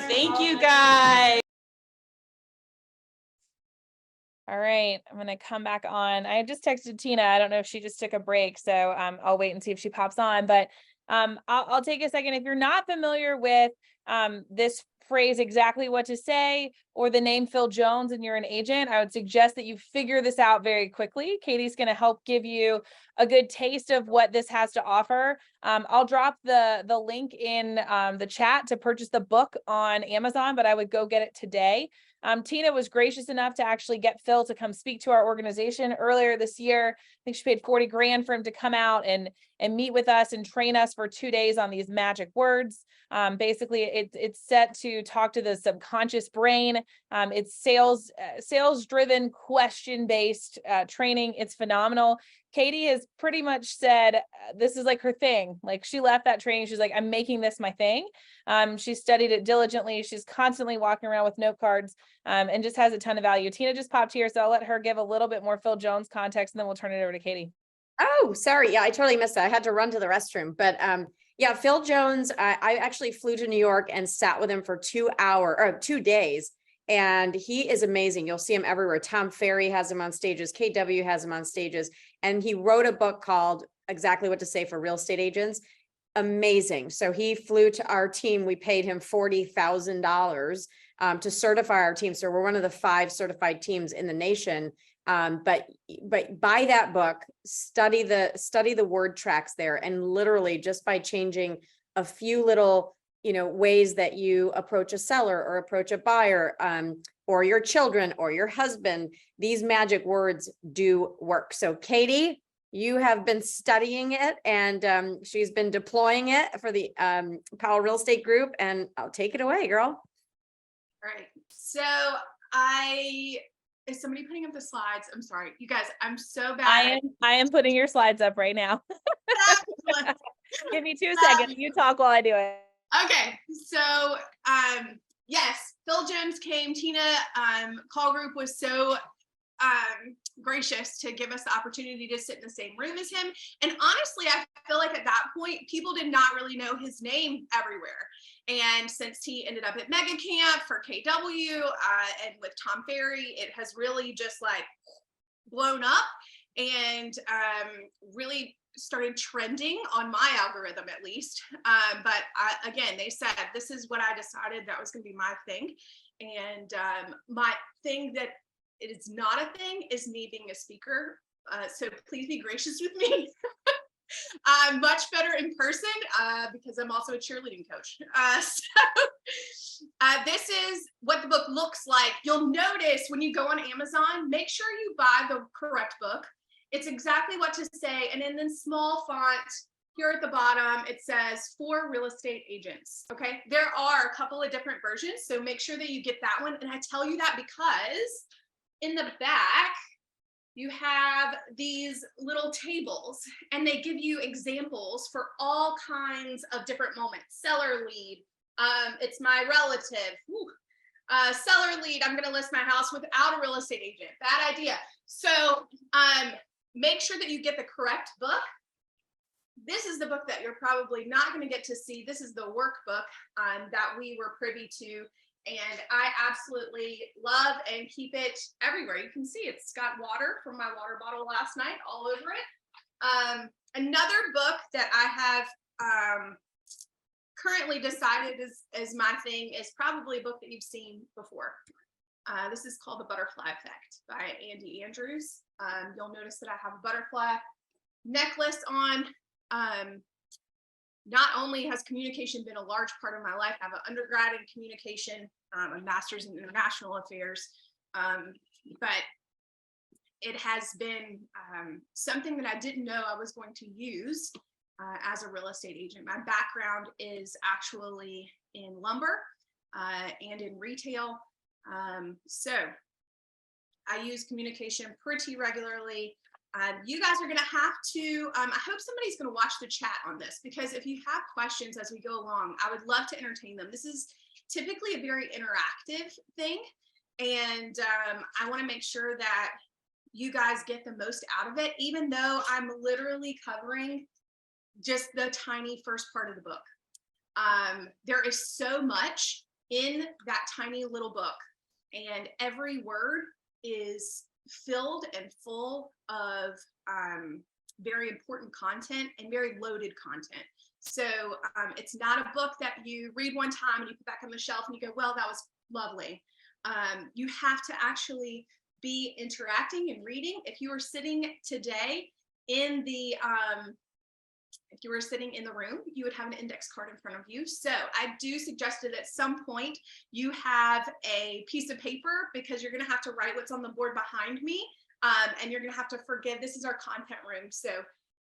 Thank you guys. All right, I'm gonna come back on. I just texted Tina. I don't know if she just took a break, so I'll wait and see if she pops on. But I'll take a second. If you're not familiar with this phrase, exactly what to say, or the name Phil Jones, and you're an agent, I would suggest that you figure this out very quickly. Katy's going to help give you a good taste of what this has to offer. I'll drop the link in the chat to purchase the book on Amazon, but I would go get it today. Tina was gracious enough to actually get Phil to come speak to our organization earlier this year. I think she paid 40 grand for him to come out and meet with us and train us for 2 days on these magic words. Basically, it's set to talk to the subconscious brain. It's sales driven, question based training. It's phenomenal. Katy has pretty much said this is like her thing. Like, she left that training, she's like, I'm making this my thing. She studied it diligently. She's constantly walking around with note cards, and just has a ton of value. Tina just popped here, so I'll let her give a little bit more Phil Jones context, and then we'll turn it over to Katy. Oh, sorry. Yeah, I totally missed that. I had to run to the restroom. But yeah, Phil Jones, I actually flew to New York and sat with him for 2 days. And he is amazing. You'll see him everywhere. Tom Ferry has him on stages. KW has him on stages. And he wrote a book called Exactly What to Say for Real Estate Agents. Amazing. So he flew to our team. We paid him $40,000 to certify our team. So we're one of the 5 certified teams in the nation. But buy that book, study the word tracks there, and literally just by changing a few little, ways that you approach a seller or approach a buyer, or your children or your husband, these magic words do work. So Katy, you have been studying it, and she's been deploying it for the Powell Real Estate Group, and I'll take it away, girl. All right. So is somebody putting up the slides? I'm sorry, you guys, I'm so bad. I am putting your slides up right now. Give me 2 seconds. You talk while I do it. Okay. So, yes, Phil Jones came. Tina, call group was so gracious to give us the opportunity to sit in the same room as him. And honestly, I feel like at that point, people did not really know his name everywhere. And since he ended up at Mega Camp for KW and with Tom Ferry, it has really just like blown up and really started trending on my algorithm, at least. But again, they said, this is what I decided that was going to be my thing. And my thing that it is not a thing is me being a speaker. So please be gracious with me. I'm much better in person because I'm also a cheerleading coach. This is what the book looks like. You'll notice when you go on Amazon, make sure you buy the correct book. It's Exactly What to Say. And then in small font here at the bottom, it says for real estate agents. Okay. There are a couple of different versions. So make sure that you get that one. And I tell you that because in the back, you have these little tables and they give you examples for all kinds of different moments. Seller lead, it's my relative. Seller lead, I'm going to list my house without a real estate agent. Bad idea. So make sure that you get the correct book. This is the book that you're probably not going to get to see. This is the workbook that we were privy to. And I absolutely love and keep it everywhere. You can see it's got water from my water bottle last night all over it. Another book that I have currently decided is my thing is probably a book that you've seen before. This is called The Butterfly Effect by Andy Andrews. You'll notice that I have a butterfly necklace on. Not only has communication been a large part of my life, I have an undergrad in communication, a master's in international affairs, but it has been something that I didn't know I was going to use as a real estate agent. My background is actually in lumber and in retail. So I use communication pretty regularly. You guys are going to have to, I hope somebody's going to watch the chat on this, because if you have questions as we go along, I would love to entertain them. This is typically a very interactive thing. And I want to make sure that you guys get the most out of it, even though I'm literally covering just the tiny first part of the book. There is so much in that tiny little book, and every word is filled and full of very important content and very loaded content. So it's not a book that you read one time and you put back on the shelf and you go, well, that was lovely. You have to actually be interacting and reading. If you were sitting today in the if you were sitting in the room, you would have an index card in front of you. So I do suggest that at some point you have a piece of paper, because you're going to have to write what's on the board behind me. And you're going to have to forgive, this is our content room. So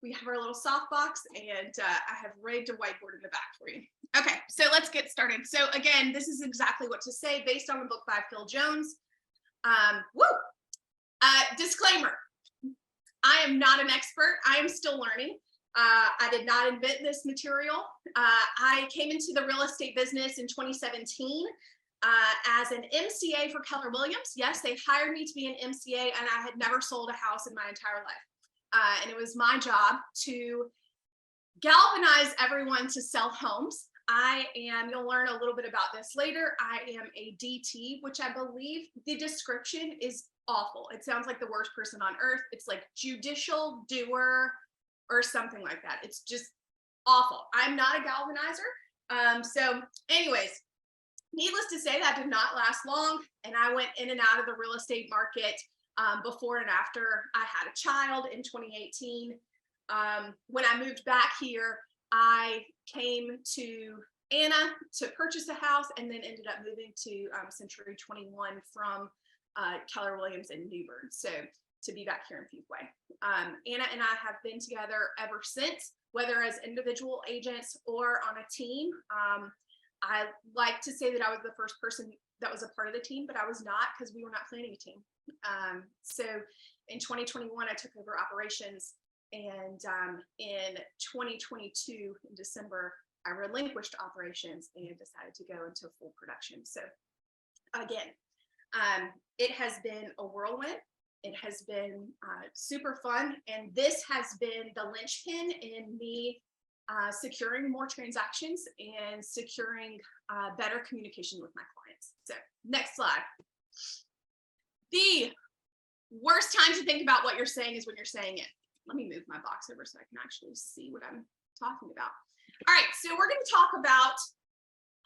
we have our little softbox, and I have rigged a whiteboard in the back for you. Okay, so let's get started. So again, this is exactly what to say based on a book by Phil Jones. Disclaimer, I am not an expert. I am still learning. I did not invent this material. I came into the real estate business in 2017 as an MCA for Keller Williams. Yes, they hired me to be an MCA, and I had never sold a house in my entire life. And it was my job to galvanize everyone to sell homes. You'll learn a little bit about this later, I am a DT, which I believe the description is awful. It sounds like the worst person on earth. It's like judicial doer or something like that. It's just awful. I'm not a galvanizer. So anyways, needless to say, that did not last long. And I went in and out of the real estate market before and after I had a child in 2018. When I moved back here, I came to Anna to purchase a house, and then ended up moving to Century 21 from Keller Williams in Newbern. So to be back here in Fuquay. Anna and I have been together ever since, whether as individual agents or on a team. I like to say that I was the first person that was a part of the team, but I was not, because we were not planning a team. So in 2021, I took over operations, and in 2022, in December, I relinquished operations and decided to go into full production. So again, it has been a whirlwind. It has been super fun. And this has been the linchpin in me securing more transactions and securing better communication with my clients. So next slide. The worst time to think about what you're saying is when you're saying it. Let me move my box over so I can actually see what I'm talking about. All right, so we're going to talk about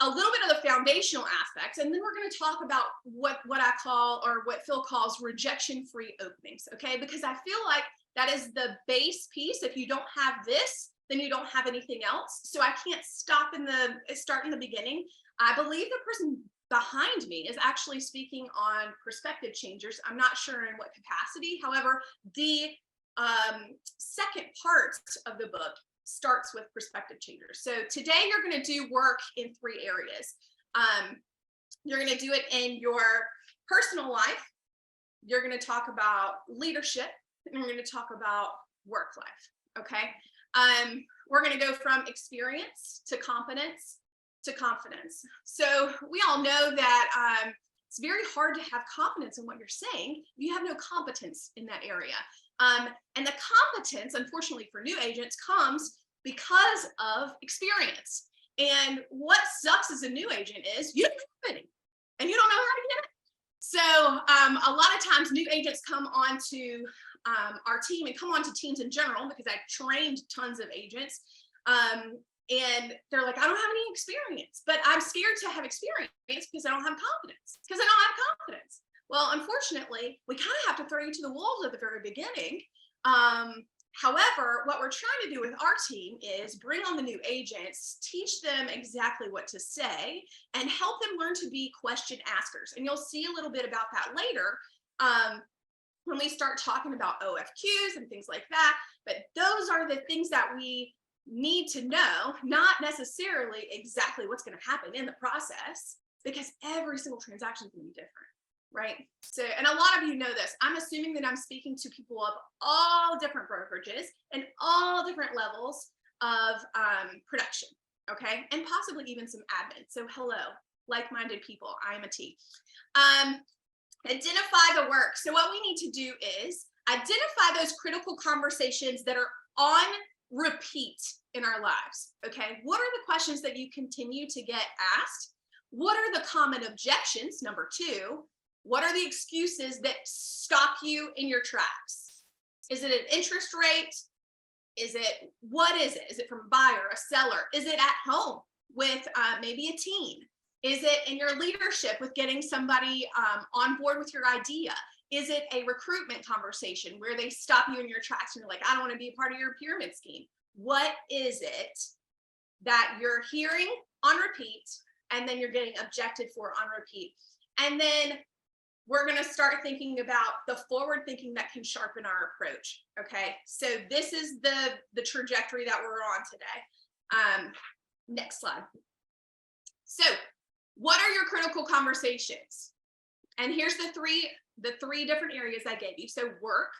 a little bit of the foundational aspects, and then we're going to talk about what I call, or what Phil calls, rejection-free openings, okay? Because I feel like that is the base piece. If you don't have this, then you don't have anything else. So I can't start in the beginning. I believe the person behind me is actually speaking on perspective changers. I'm not sure in what capacity. However, the second part of the book starts with perspective changers. So today you're going to do work in 3 areas. You're going to do it in your personal life. You're going to talk about leadership, and you're going to talk about work life. Okay. We're going to go from experience to competence to confidence. So we all know that it's very hard to have confidence in what you're saying if you have no competence in that area. And the competence, unfortunately for new agents, comes because of experience. And what sucks as a new agent is you don't have any, and you don't know how to get it. So a lot of times new agents come onto our team, and come onto teams in general, because I've trained tons of agents. And they're like, I don't have any experience, but I'm scared to have experience because I don't have confidence, because I don't have confidence. Well, unfortunately, we kind of have to throw you to the wolves at the very beginning. However, what we're trying to do with our team is bring on the new agents, teach them exactly what to say, and help them learn to be question askers. And you'll see a little bit about that later when we start talking about OFQs and things like that. But those are the things that we need to know, not necessarily exactly what's going to happen in the process, because every single transaction is going to be different. Right. So, and a lot of you know this. I'm assuming that I'm speaking to people of all different brokerages and all different levels of production. Okay. And possibly even some admin. So hello, like-minded people. I am a T. Identify the work. So what we need to do is identify those critical conversations that are on repeat in our lives. Okay. What are the questions that you continue to get asked? What are the common objections? Number 2, what are the excuses that stop you in your tracks? Is it an interest rate? What is it? Is it from a buyer, a seller? Is it at home with maybe a team? Is it in your leadership with getting somebody on board with your idea? Is it a recruitment conversation where they stop you in your tracks and you're like, I don't want to be a part of your pyramid scheme? What is it that you're hearing on repeat and then you're getting objected for on repeat? And then we're going to start thinking about the forward thinking that can sharpen our approach. Okay, so this is the trajectory that we're on today. Next slide. So what are your critical conversations? And here's the three different areas I gave you. So work,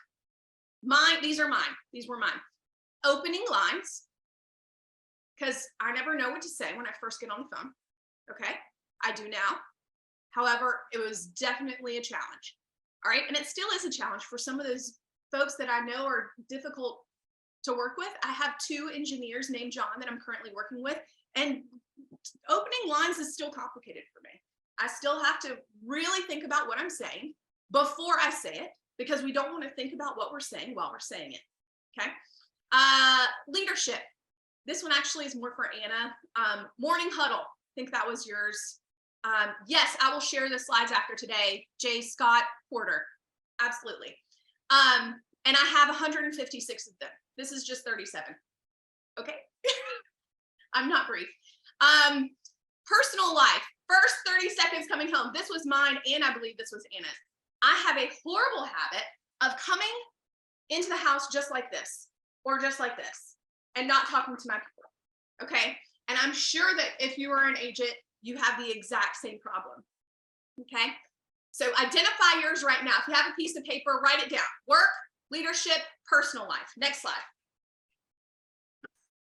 these were mine. Opening lines, because I never know what to say when I first get on the phone. Okay, I do now. However, it was definitely a challenge. All right, and it still is a challenge for some of those folks that I know are difficult to work with. I have 2 engineers named John that I'm currently working with, and opening lines is still complicated for me. I still have to really think about what I'm saying before I say it, because we don't want to think about what we're saying while we're saying it. Okay. Leadership. This one actually is more for Anna. Morning huddle. I think that was yours. Yes, I will share the slides after today. J. Scott Porter. Absolutely. And I have 156 of them. This is just 37. Okay. I'm not brief. Personal life. First 30 seconds coming home. This was mine, and I believe this was Anna's. I have a horrible habit of coming into the house just like this, or just like this, and not talking to my people. Okay. And I'm sure that if you are an agent, you have the exact same problem. Okay. So identify yours right now. If you have a piece of paper, write it down. Work, leadership, personal life. Next slide.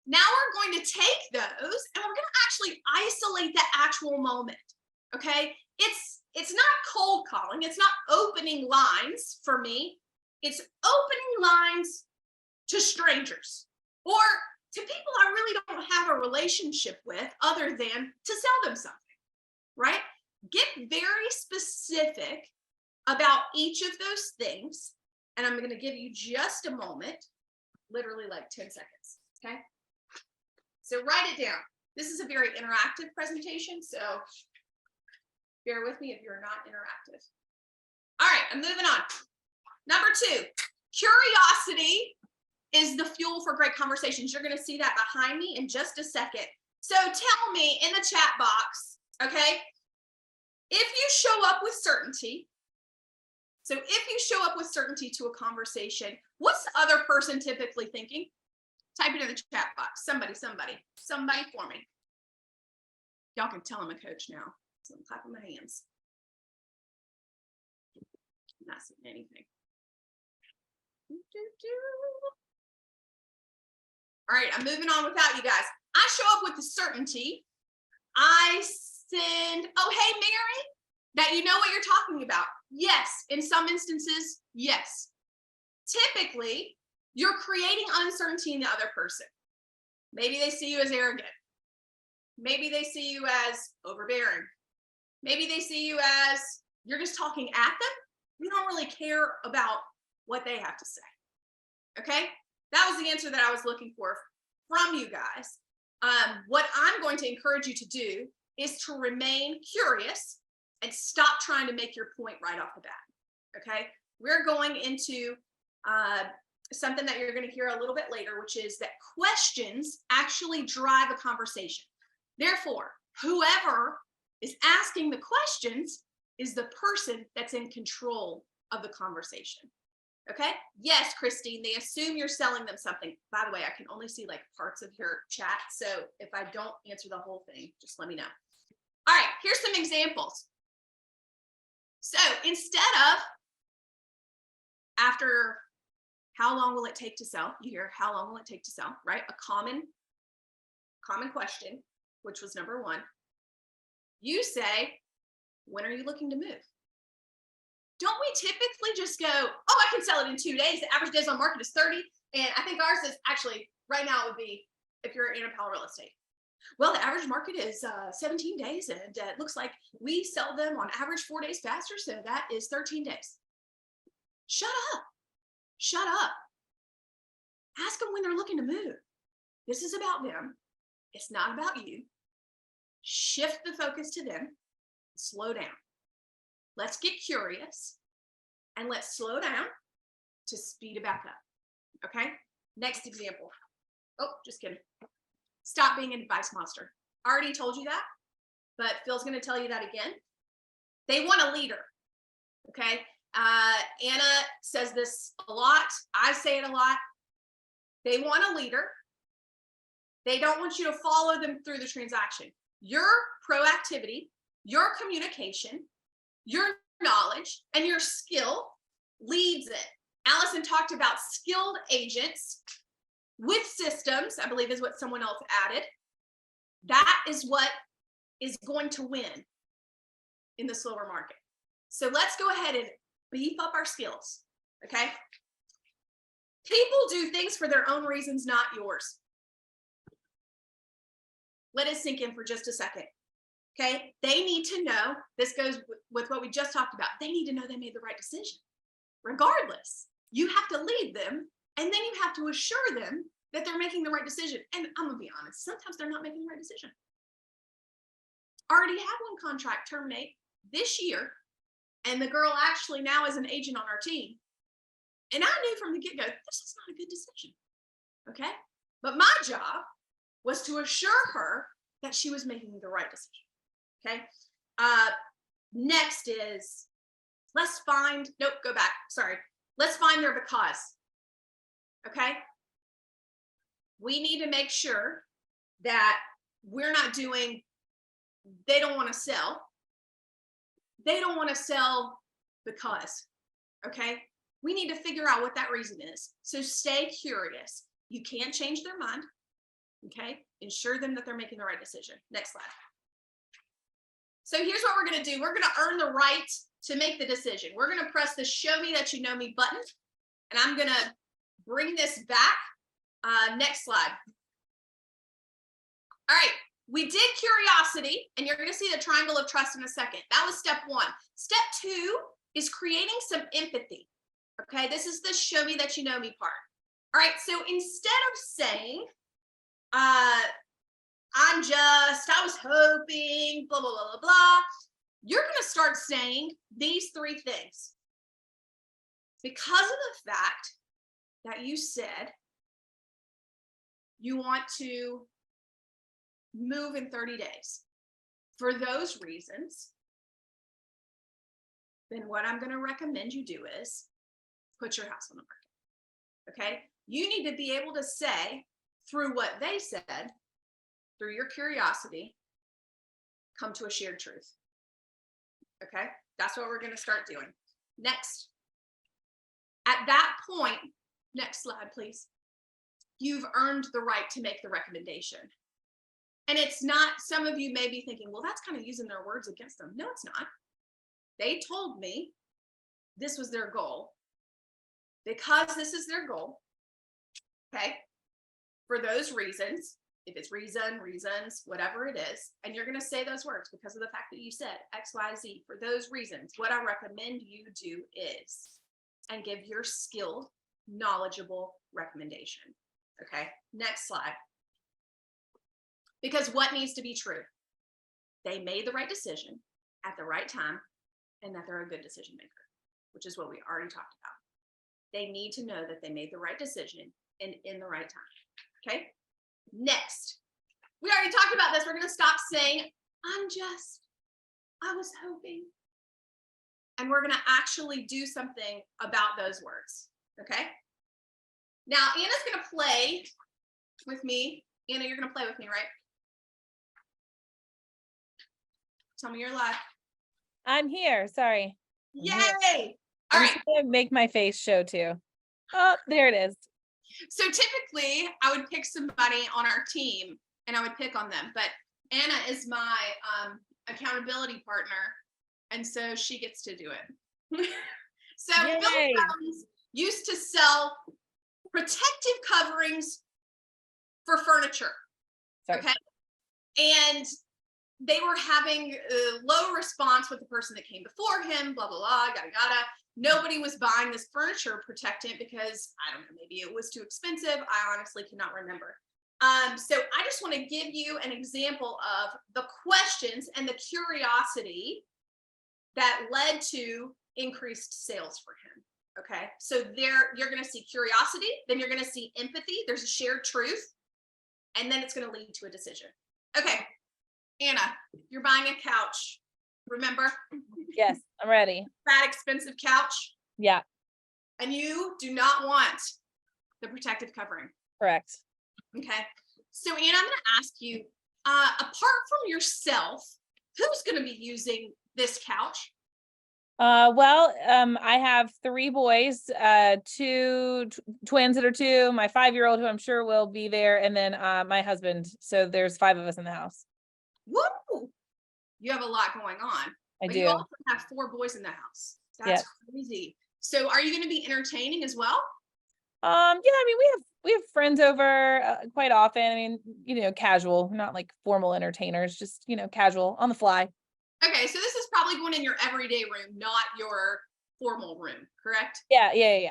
Now we're going to take those and we're going to actually isolate the actual moment. Okay. It's not cold calling. It's not opening lines for me. It's opening lines to strangers or to people I really don't have a relationship with other than to sell them something, right? Get very specific about each of those things. And I'm going to give you just a moment, literally like 10 seconds. Okay. So write it down. This is a very interactive presentation, so bear with me if you're not interactive. All right, I'm moving on. Number 2, curiosity is the fuel for great conversations. You're going to see that behind me in just a second. So tell me in the chat box, okay, if you show up with certainty, so if you show up with certainty to a conversation, what's the other person typically thinking? Type it in the chat box. Somebody for me. Y'all can tell I'm a coach now. So I'm clapping my hands. I'm not seeing anything. All right, I'm moving on without you guys. I show up with the certainty. I send, oh, hey, Mary, that you know what you're talking about. Yes, in some instances, yes. Typically, you're creating uncertainty in the other person. Maybe they see you as arrogant. Maybe they see you as overbearing. Maybe they see you as you're just talking at them. You don't really care about what they have to say. Okay? That was the answer that I was looking for from you guys. What I'm going to encourage you to do is to remain curious and stop trying to make your point right off the bat. Okay? We're going into something that you're going to hear a little bit later, which is that questions actually drive a conversation. Therefore, whoever is asking the questions is the person that's in control of the conversation. Okay? Yes, Christine, they assume you're selling them something. By the way, I can only see like parts of your chat. So if I don't answer the whole thing, just let me know. All right, here's some examples. So instead of after how long will it take to sell? You hear how long will it take to sell, right? A common question, which was number 1. You say, when are you looking to move? Don't we typically just go, oh, I can sell it in 2 days. The average days on market is 30. And I think ours is actually right now it would be if you're in Pal real estate. Well, the average market is 17 days, and it looks like we sell them on average 4 days faster, so that is 13 days. Shut up. Shut up. Ask them when they're looking to move. This is about them. It's not about you. Shift the focus to them. Slow down. Let's get curious, and let's slow down to speed it back up. Okay? Next example. Oh, just kidding. Stop being an advice monster. I already told you that, but Phil's going to tell you that again. They want a leader. Okay. Anna says this a lot. I say it a lot. They want a leader. They don't want you to follow them through the transaction. Your proactivity, your communication, your knowledge, and your skill leads it. Allison talked about skilled agents with systems, I believe is what someone else added. That is what is going to win in the slower market. So let's go ahead and beef up our skills, okay? People do things for their own reasons, not yours. Let it sink in for just a second, okay? They need to know, this goes with what we just talked about, they need to know they made the right decision. Regardless, you have to lead them, and then you have to assure them that they're making the right decision. And I'm gonna be honest, sometimes they're not making the right decision. Already had one contract terminate this year, and the girl actually now is an agent on our team. And I knew from the get-go, this is not a good decision, okay? But my job was to assure her that she was making the right decision, okay? Next is, let's find their because, okay? We need to make sure that we're not doing, they don't want to sell. They don't want to sell because, okay? We need to figure out what that reason is. So stay curious. You can't change their mind, okay? Ensure them that they're making the right decision. Next slide. So here's what we're going to do. We're going to earn the right to make the decision. We're going to press the show me that you know me button, and I'm going to bring this back. Next slide. All right, we did curiosity, and you're going to see the triangle of trust in a second. That was step one. Step two is creating some empathy. Okay, this is the show me that you know me part. All right, so instead of saying, I was hoping, blah, blah, blah, blah, blah, you're going to start saying these three things. Because of the fact that you said you want to move in 30 days. For those reasons, then what I'm going to recommend you do is put your house on the market. Okay? You need to be able to say through what they said, through your curiosity, come to a shared truth. Okay? That's what we're going to start doing. Next. At that point, next slide, please. You've earned the right to make the recommendation. And it's not, some of you may be thinking, well, that's kind of using their words against them. No, it's not. They told me this was their goal. Because this is their goal, okay, for those reasons, if it's reasons, whatever it is, and you're going to say those words because of the fact that you said X, Y, Z, for those reasons, what I recommend you do is, and give your skilled, knowledgeable recommendation. Okay, next slide. Because what needs to be true? They made the right decision at the right time, and that they're a good decision maker, which is what we already talked about. They need to know that they made the right decision and in the right time. Okay, next. We already talked about this. We're going to stop saying, I was hoping. And we're going to actually do something about those words. Okay. Now, Anna's going to play with me. Anna, you're going to play with me, right? Tell me you're live. I'm here. Sorry. Yay! All right. I'm gonna make my face show too. Oh, there it is. So typically I would pick somebody on our team and I would pick on them, but Anna is my accountability partner, and so she gets to do it. So Phil Jones used to sell protective coverings for furniture. Sorry. Okay. And they were having a low response with the person that came before him, blah, blah, blah, yada, yada. Nobody was buying this furniture protectant because, I don't know, maybe it was too expensive. I honestly cannot remember. So I just want to give you an example of the questions and the curiosity that led to increased sales for him. Okay, so you're going to see curiosity, then you're going to see empathy. There's a shared truth, and then it's going to lead to a decision. Okay, Anna, you're buying a couch. Remember? Yes, I'm ready. That expensive couch. Yeah, And you do not want the protective covering. correct. Okay. So Anna, I'm going to ask you, apart from yourself, who's going to be using this couch? Well, I have 3 boys, 2 twins that are 2, my 5-year-old who I'm sure will be there, and then my husband. So there's 5 of us in the house. Woo! You have a lot going on. I But do. you also have 4 boys in the house. That's Yes. crazy. So are you going to be entertaining as well? Yeah, I mean, we have friends over quite often. I mean, casual, not like formal entertainers, just, casual on the fly. Okay, so this is probably going in your everyday room, not your formal room, correct? Yeah. Okay.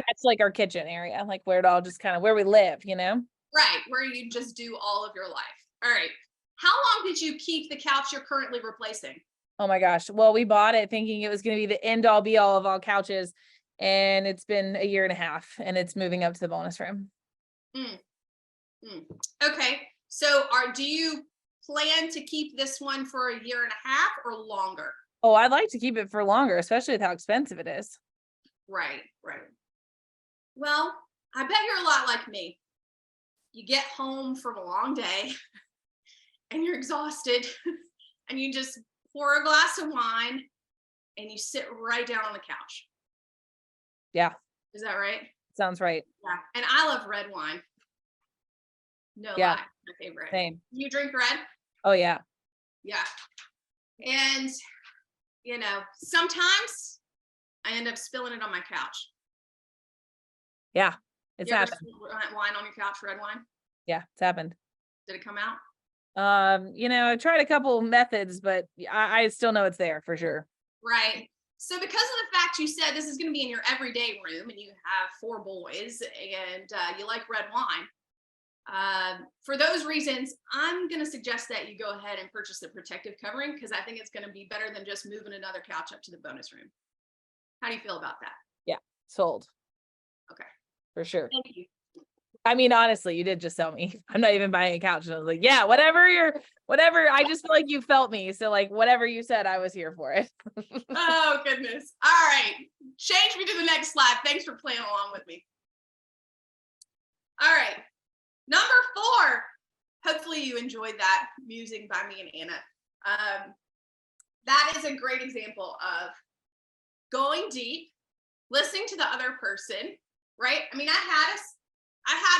It's like our kitchen area, like where it all just kind of where we live, Right, where you just do all of your life. All right. How long did you keep the couch you're currently replacing? Oh my gosh. Well, we bought it thinking it was going to be the end all be all of all couches. And it's been a year and a half and it's moving up to the bonus room. Okay. So do you plan to keep this one for a year and a half or longer? Oh, I'd like to keep it for longer, especially with how expensive it is. Right. Well, I bet you're a lot like me. You get home from a long day and you're exhausted and you just pour a glass of wine and you sit right down on the couch. Yeah. Is that right? Sounds right. Yeah. And I love red wine. No Yeah. lie, my favorite. Same. You drink red? Oh yeah. Yeah. And sometimes I end up spilling it on my couch. Yeah. It's You ever happened. spill wine on your couch, red wine? Yeah, it's happened. Did it come out? I tried a couple methods, but I still know it's there for sure. Right. So because of the fact you said this is going to be in your everyday room and you have 4 boys and you like red wine, for those reasons, I'm going to suggest that you go ahead and purchase the protective covering because I think it's going to be better than just moving another couch up to the bonus room. How do you feel about that? Yeah, sold. Okay. For sure. Thank you. I mean, honestly, you did just sell me. I'm not even buying a couch. And I was like, yeah, whatever. I just feel like you felt me. So like whatever you said, I was here for it. Oh, goodness. All right. Change me to the next slide. Thanks for playing along with me. All right. Number 4. Hopefully you enjoyed that musing by me and Anna. That is a great example of going deep, listening to the other person, right? I mean, I had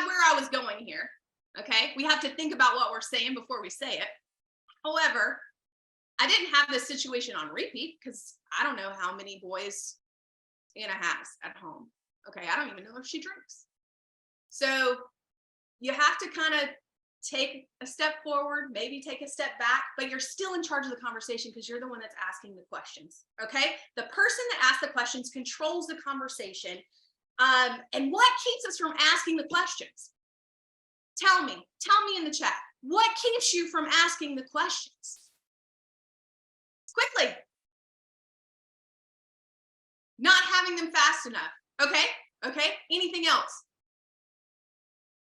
where I was going here. Okay. We have to think about what we're saying before we say it. However, I didn't have this situation on repeat because I don't know how many boys Anna has at home. Okay. I don't even know if she drinks. So you have to kind of take a step forward, maybe take a step back, but you're still in charge of the conversation because you're the one that's asking the questions. Okay. The person that asks the questions controls the conversation. And what keeps us from asking the questions? Tell me in the chat, what keeps you from asking the questions? Quickly. Not having them fast enough. Okay. Anything else?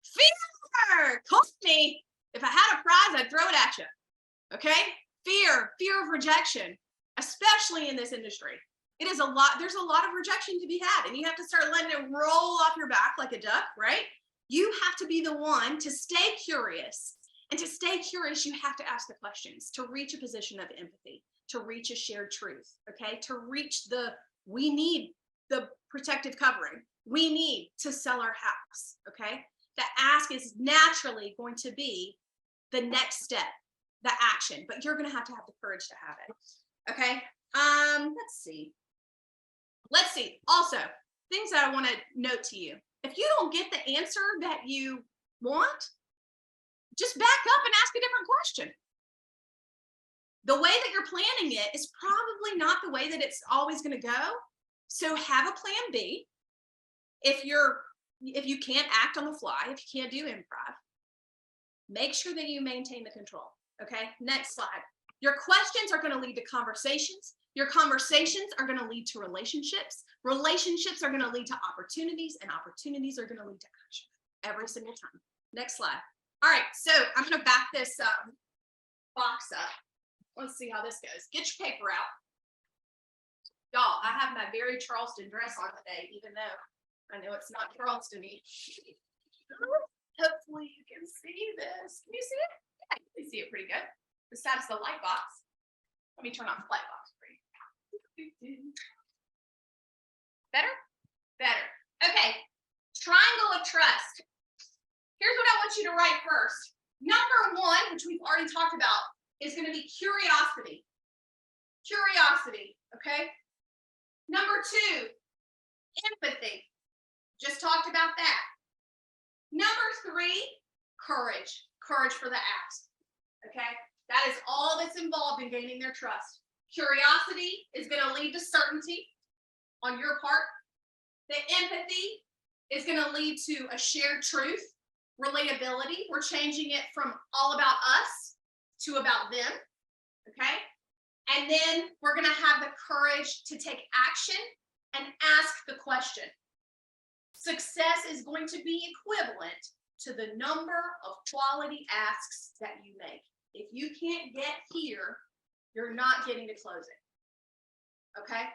Fear. Call me. If I had a prize, I'd throw it at you. Okay. Fear of rejection, especially in this industry. It is there's a lot of rejection to be had, and you have to start letting it roll off your back like a duck, right? You have to be the one to stay curious. And to stay curious, you have to ask the questions to reach a position of empathy, to reach a shared truth, okay? To reach we need the protective covering. We need to sell our house, okay? The ask is naturally going to be the next step, the action, but you're going to have the courage to have it, okay? Let's see. Also, things that I want to note to you. If you don't get the answer that you want, just back up and ask a different question. The way that you're planning it is probably not the way that it's always going to go. So have a plan B. If you can't act on the fly, if you can't do improv, make sure that you maintain the control. Okay, next slide. Your questions are going to lead to conversations. Your conversations are going to lead to relationships. Relationships are going to lead to opportunities, and opportunities are going to lead to action every single time. Next slide. All right, so I'm going to back this box up. Let's see how this goes. Get your paper out. Y'all, I have my very Charleston dress on today, even though I know it's not Charleston-y. Hopefully you can see this. Can you see it? Yeah, you can see it pretty good. Besides the light box. Let me turn on the light box for you. Better? Better. Okay. Triangle of trust. Here's what I want you to write first. Number one, which we've already talked about, is going to be curiosity. Curiosity, okay? Number two, empathy. Just talked about that. Number three, courage. Courage for the ask, okay? That is all that's involved in gaining their trust. Curiosity is going to lead to certainty on your part. The empathy is going to lead to a shared truth, relatability. We're changing it from all about us to about them, okay? And then we're going to have the courage to take action and ask the question. Success is going to be equivalent to the number of quality asks that you make. If you can't get here, you're not getting to closing, okay?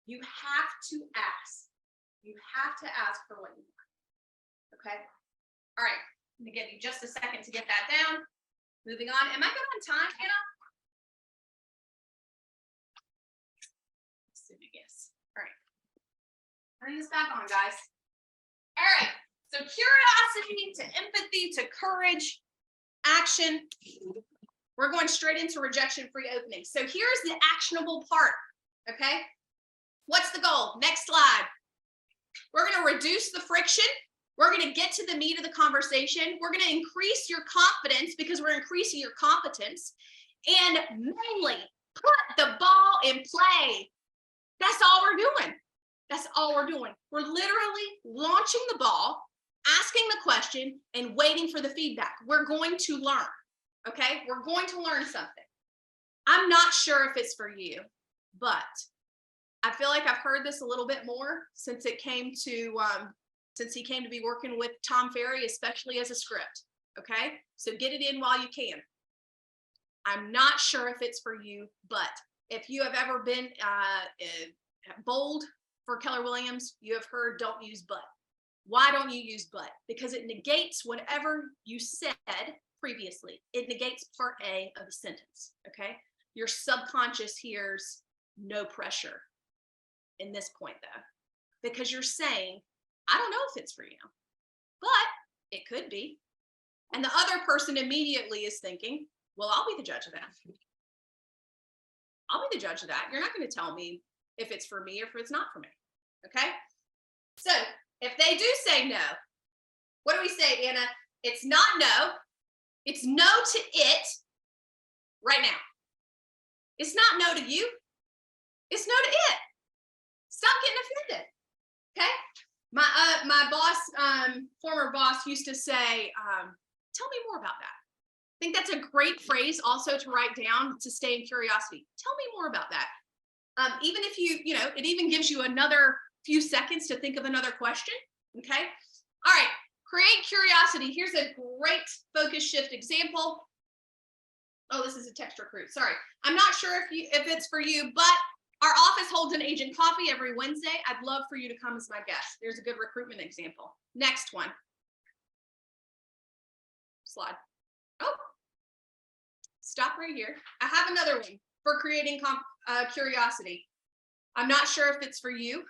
You have to ask. You have to ask for what you want, okay? All right, I'm going to give you just a second to get that down. Moving on. Am I good on time, Anna? Yes. All right. Turning this back on, guys. All right. So curiosity to empathy to courage, action. We're going straight into rejection-free opening. So here's the actionable part, okay? What's the goal? Next slide. We're going to reduce the friction. We're going to get to the meat of the conversation. We're going to increase your confidence because we're increasing your competence. And mainly, put the ball in play. That's all we're doing. That's all we're doing. We're literally launching the ball, asking the question, and waiting for the feedback. We're going to learn, okay? We're going to learn something. I'm not sure if it's for you, but I feel like I've heard this a little bit more since it came to, since he came to be working with Tom Ferry, especially as a script, okay? So get it in while you can. I'm not sure if it's for you, but if you have ever been bold for Keller Williams, you have heard don't use but. Why don't you use but? Because it negates whatever you said previously. It negates part A of the sentence, okay? Your subconscious hears no pressure in this point though, because you're saying, I don't know if it's for you, but it could be. And the other person immediately is thinking, well, I'll be the judge of that. I'll be the judge of that. You're not going to tell me if it's for me or if it's not for me. Okay. So if they do say no, what do we say, Anna? It's not no. It's no to it right now. It's not no to you. It's no to it. Stop getting offended. Okay. My boss, former boss used to say, tell me more about that. I think that's a great phrase also to write down to stay in curiosity. Tell me more about that. Even if you know, it even gives you another few seconds to think of another question. Okay. All right. Create curiosity. Here's a great focus shift example. Oh, this is a text recruit. Sorry. I'm not sure if it's for you, but our office holds an agent coffee every Wednesday. I'd love for you to come as my guest. There's a good recruitment example. Next one. Slide. Oh, stop right here. I have another one for creating curiosity. I'm not sure if it's for you,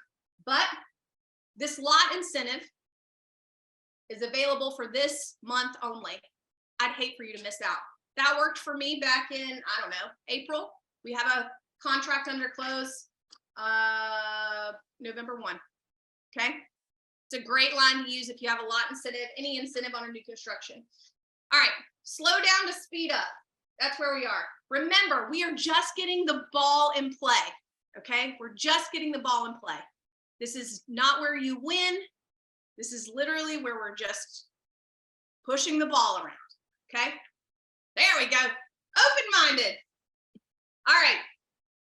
but this lot incentive is available for this month only. I'd hate for you to miss out. That worked for me back in, I don't know, April. We have a contract under close November 1. Okay. It's a great line to use if you have a lot incentive, any incentive on a new construction. All right, slow down to speed up. That's where we are. Remember, we are just getting the ball in play, okay? We're just getting the ball in play. This is not where you win. This is literally where we're just pushing the ball around, okay? There we go. Open-minded. All right,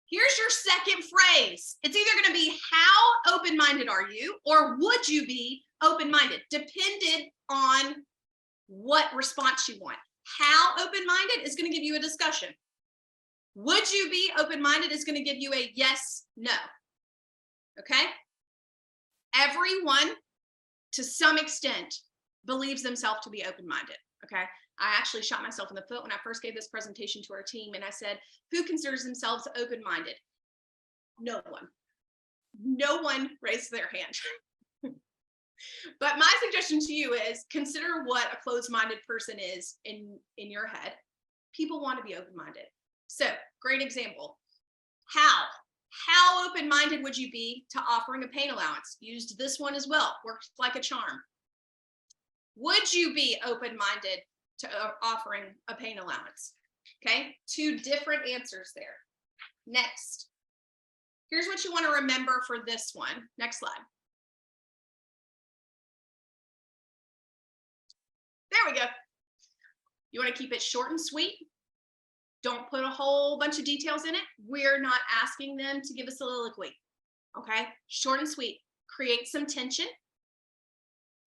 here's your second phrase. It's either going to be how open-minded are you, or would you be open-minded, depended on what response you want. How open-minded is going to give you a discussion. Would you be open-minded is going to give you a yes, no. Okay? Everyone, to some extent, believes themselves to be open-minded. Okay? I actually shot myself in the foot when I first gave this presentation to our team, and I said, who considers themselves open-minded? No one. No one raised their hand. But my suggestion to you is consider what a closed-minded person is in your head. People want to be open-minded. So, great example. How open-minded would you be to offering a paint allowance? Used this one as well. Works like a charm. Would you be open-minded to offering a paint allowance? Okay, 2 different answers there. Next. Here's what you want to remember for this one. Next slide. There we go. You want to keep it short and sweet. Don't put a whole bunch of details in it. We're not asking them to give a soliloquy. Okay? Short and sweet. Create some tension.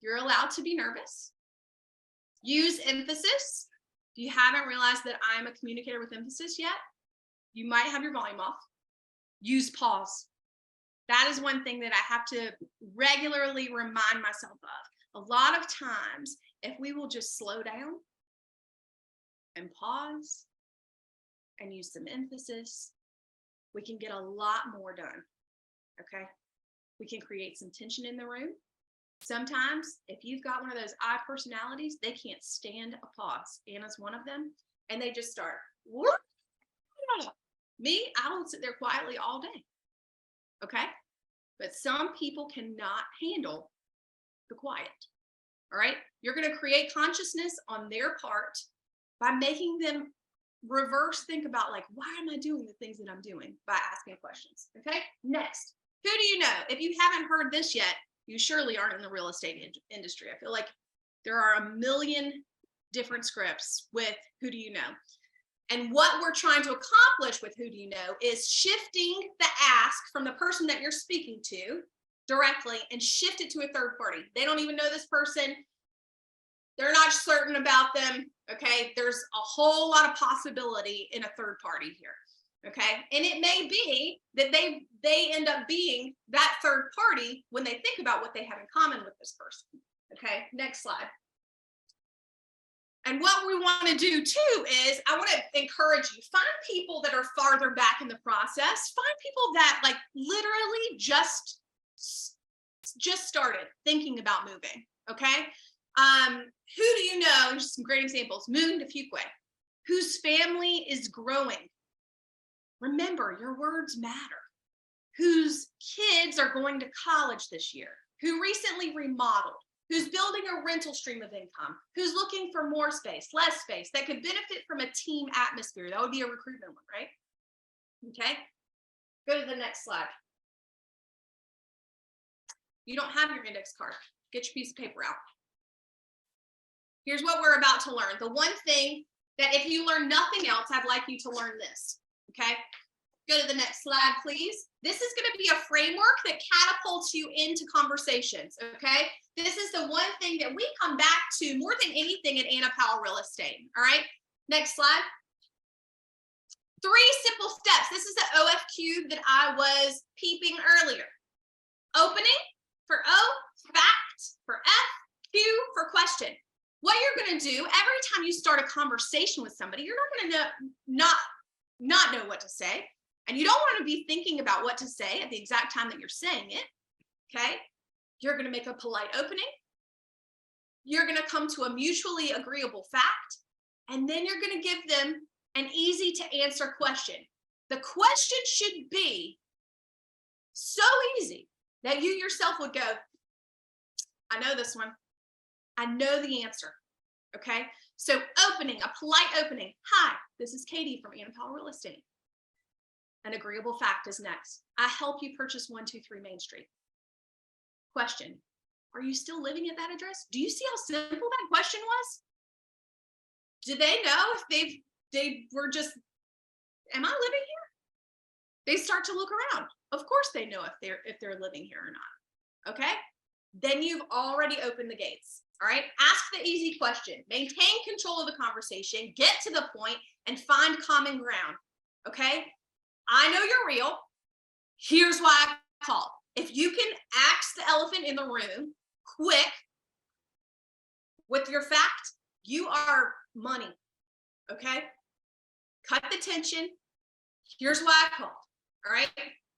You're allowed to be nervous. Use emphasis. If you haven't realized that I'm a communicator with emphasis yet, you might have your volume off. Use pause. That is one thing that I have to regularly remind myself of. A lot of times, if we will just slow down and pause and use some emphasis, we can get a lot more done, okay? We can create some tension in the room. Sometimes, if you've got one of those I personalities, they can't stand a pause. Anna's one of them, and they just start. Me, I will sit there quietly all day, okay? But some people cannot handle the quiet. All right, you're going to create consciousness on their part by making them reverse think about, like, why am I doing the things that I'm doing, by asking questions. Okay, next, who do you know? If you haven't heard this yet, you surely aren't in the real estate industry. I feel like there are a million different scripts with who do you know. And what we're trying to accomplish with who do you know is shifting the ask from the person that you're speaking to directly and shift it to a third party. They don't even know this person. They're not certain about them. Okay. There's a whole lot of possibility in a third party here. Okay. And it may be that they end up being that third party when they think about what they have in common with this person. Okay. Next slide. And what we want to do too is I want to encourage you, find people that are farther back in the process, find people that like literally just started thinking about moving. Okay. Who do you know? Just some great examples. Moving to Fuquay, whose family is growing. Remember, your words matter. Whose kids are going to college this year, who recently remodeled, who's building a rental stream of income, who's looking for more space, less space, that could benefit from a team atmosphere. That would be a recruitment one, right? Okay, go to the next slide. You don't have your index card. Get your piece of paper out. Here's what we're about to learn. The one thing that if you learn nothing else, I'd like you to learn this, okay? Go to the next slide, please. This is going to be a framework that catapults you into conversations, okay? This is the one thing that we come back to more than anything at Anna Powell Real Estate, all right? Next slide. 3 simple steps. This is the OFQ that I was peeping earlier. Opening for O, fact for F, Q for question. What you're going to do every time you start a conversation with somebody, you're not going to not know what to say. And you don't want to be thinking about what to say at the exact time that you're saying it, okay? You're going to make a polite opening. You're going to come to a mutually agreeable fact, and then you're going to give them an easy to answer question. The question should be so easy that you yourself would go, I know this one. I know the answer. Okay. So opening, a polite opening. Hi, this is Katy from Ann Powell Real Estate. An agreeable fact is next. I help you purchase 123 Main Street. Question. Are you still living at that address? Do you see how simple that question was? Do they know if they were just, am I living here? They start to look around. Of course they know if they're living here or not. Okay? Then you've already opened the gates. All right? Ask the easy question. Maintain control of the conversation, get to the point, and find common ground. Okay? I know you're real. Here's why I called. If you can axe the elephant in the room quick with your fact, you are money. Okay? Cut the tension. Here's why I called. All right?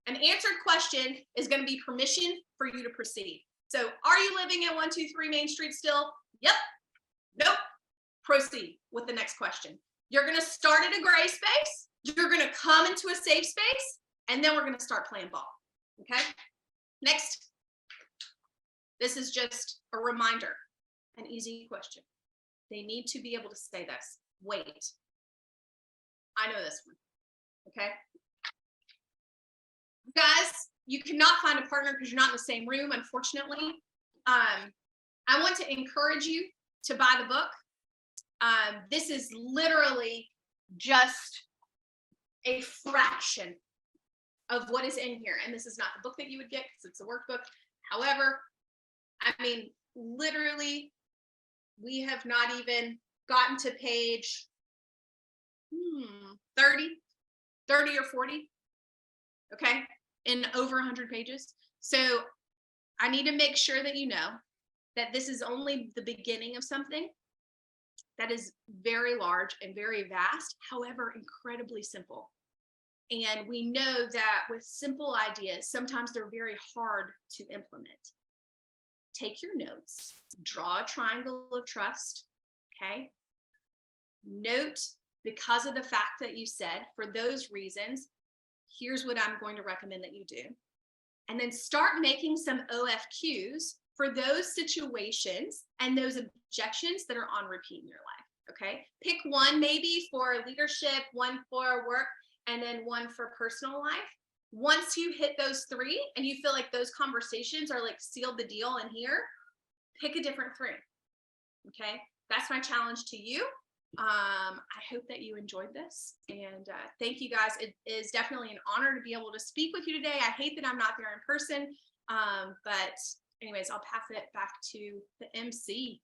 An answered question is going to be permission for you to proceed. So, are you living at 123 Main Street still? Yep. Nope. Proceed with the next question. You're going to start at a gray space. You're going to come into a safe space, and then we're going to start playing ball. Okay? Next. This is just a reminder, an easy question. They need to be able to say this. Wait. I know this one. Okay? Guys, you cannot find a partner because you're not in the same room, unfortunately. I want to encourage you to buy the book. This is literally just a fraction of what is in here. And this is not the book that you would get because it's a workbook. However, I mean, literally, we have not even gotten to page 30 or 40. Okay, in over 100 pages. So I need to make sure that you know that this is only the beginning of something that is very large and very vast, however, incredibly simple. And we know that with simple ideas, sometimes they're very hard to implement. Take your notes, draw a triangle of trust, okay? Note, because of the fact that you said, for those reasons, here's what I'm going to recommend that you do. And then start making some OFQs for those situations and those objections that are on repeat in your life, okay? Pick one maybe for leadership, one for work, and then one for personal life. Once you hit those three and you feel like those conversations are like sealed the deal in here, pick a different three, okay? That's my challenge to you. I hope that you enjoyed this, and thank you guys. It is definitely an honor to be able to speak with you today. I hate that I'm not there in person, but anyways, I'll pass it back to the MC.